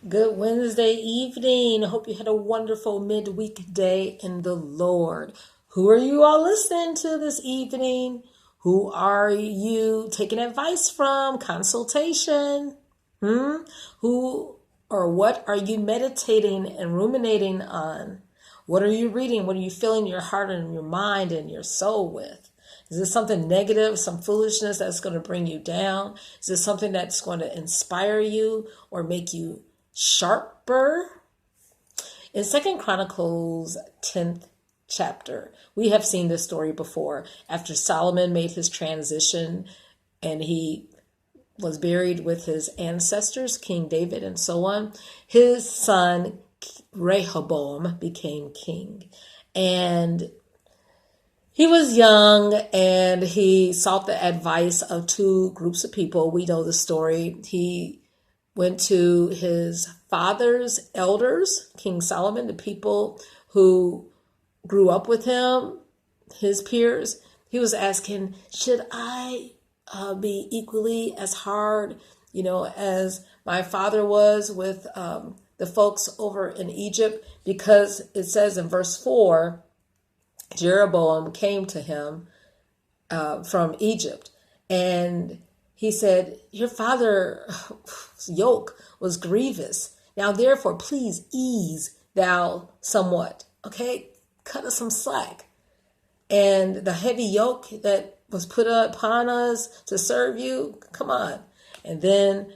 Good Wednesday evening. Hope you had a wonderful midweek day in the Lord. Who are you all listening to this evening? Who are you taking advice from? Consultation? Who or what are you meditating and ruminating on? What are you reading? What are you filling your heart and your mind and your soul with? Is this something negative, some foolishness that's going to bring you down? Is this something that's going to inspire you or make you sharper? In 2Chron.10 10th chapter, we have seen this story before. After Solomon made his transition and he was buried with his ancestors, King David and so on, his son Rehoboam became king. And he was young and he sought the advice of two groups of people. We know the story. He went to his father's elders, King Solomon, the people who grew up with him, his peers. He was asking, should I be equally as hard, as my father was with the folks over in Egypt? Because it says in verse 4, Jeroboam came to him from Egypt, and he said, your father's yoke was grievous. Now, therefore, please ease thou somewhat. Okay, cut us some slack. And the heavy yoke that was put upon us to serve you, come on. And then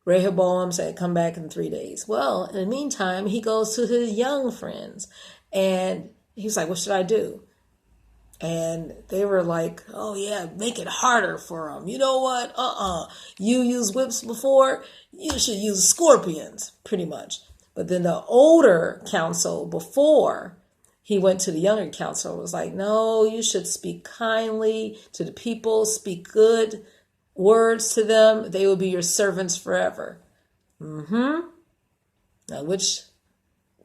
Rehoboam said, come back in 3 days. Well, in the meantime, he goes to his young friends, and he's like, what should I do? And they were like, oh yeah, make it harder for them. You know what? You used whips before, you should use scorpions, pretty much. But then the older council, before he went to the younger council, was like, no, you should speak kindly to the people, speak good words to them. They will be your servants forever. Now, which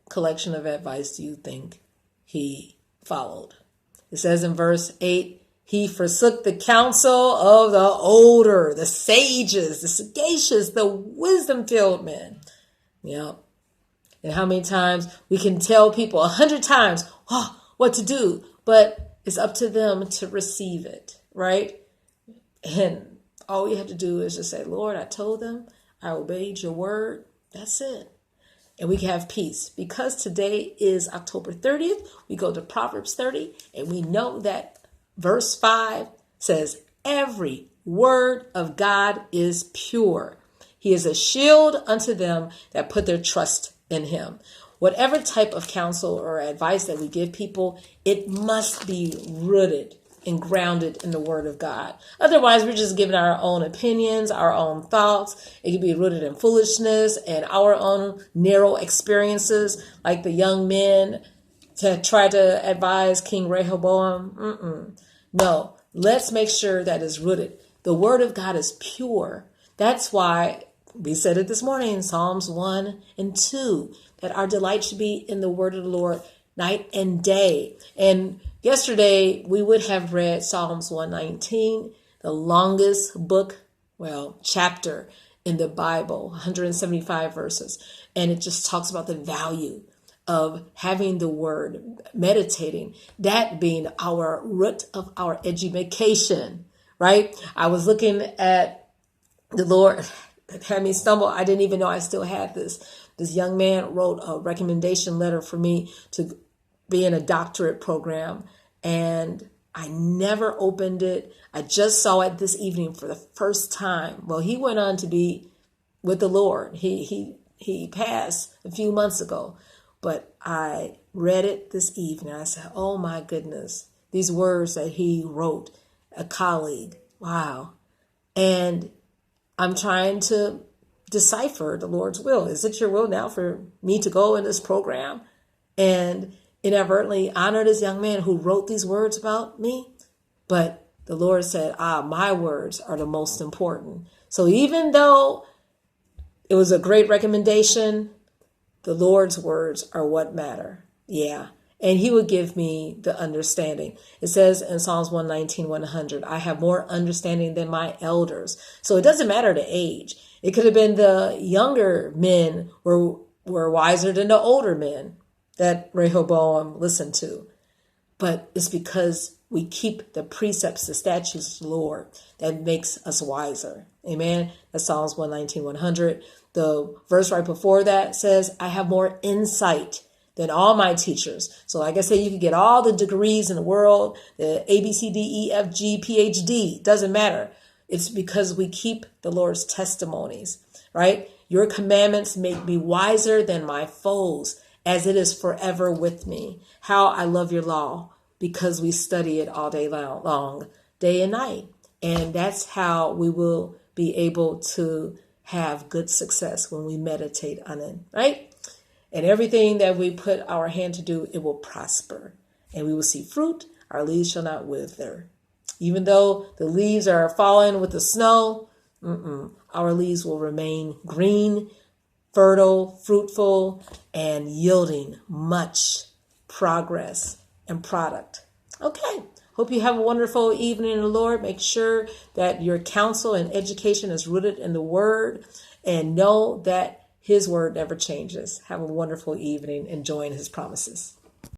collection of advice do you think he followed? It says in verse 8, he forsook the counsel of the older, the sages, the sagacious, the wisdom-filled men. Yeah. And how many times we can tell people 100 times what to do, but it's up to them to receive it, right? And all we have to do is just say, Lord, I told them, I obeyed your word. That's it. And we can have peace. Because today is October 30th, we go to Proverbs 30, and we know that verse 5 says, every word of God is pure. He is a shield unto them that put their trust in him. Whatever type of counsel or advice that we give people, it must be rooted and grounded in the word of God. Otherwise, we're just giving our own opinions, our own thoughts. It can be rooted in foolishness and our own narrow experiences, like the young men to try to advise King Rehoboam. No, let's make sure that it's rooted. The word of God is pure. That's why we said it this morning in Psalms 1 and 2, that our delight should be in the word of the Lord night and day. And yesterday, we would have read Psalms 119, the longest chapter in the Bible, 175 verses. And it just talks about the value of having the word, meditating, that being our root of our education, right? I was looking at the Lord that had me stumble. I didn't even know I still had this. This young man wrote a recommendation letter for me to be in a doctorate program, and I never opened it. I just saw it this evening for the first time. Well, he went on to be with the Lord. He passed a few months ago, but I read it this evening. I said, oh my goodness, these words that he wrote, a colleague, wow. And I'm trying to decipher the Lord's will. Is it your will now for me to go in this program and inadvertently honor this young man who wrote these words about me? But the Lord said, my words are the most important. So even though it was a great recommendation, the Lord's words are what matter. Yeah. And he would give me the understanding. It says in Psalms 119, 100, I have more understanding than my elders. So it doesn't matter the age. It could have been the younger men were wiser than the older men that Rehoboam listened to. But it's because we keep the precepts, the statutes of the Lord that makes us wiser. Amen. That's Psalms 119, 100. The verse right before that says, I have more insight than all my teachers. So like I said, you can get all the degrees in the world, the ABCDEFG, PhD, doesn't matter. It's because we keep the Lord's testimonies, right? Your commandments make me wiser than my foes, as it is forever with me. How I love your law, because we study it all day long, day and night. And that's how we will be able to have good success when we meditate on it, right? And everything that we put our hand to do, it will prosper. And we will see fruit. Our leaves shall not wither. Even though the leaves are falling with the snow, our leaves will remain green, fertile, fruitful, and yielding much progress and product. Okay. Hope you have a wonderful evening in the Lord. Make sure that your counsel and education is rooted in the Word, and know that His Word never changes. Have a wonderful evening enjoying His promises.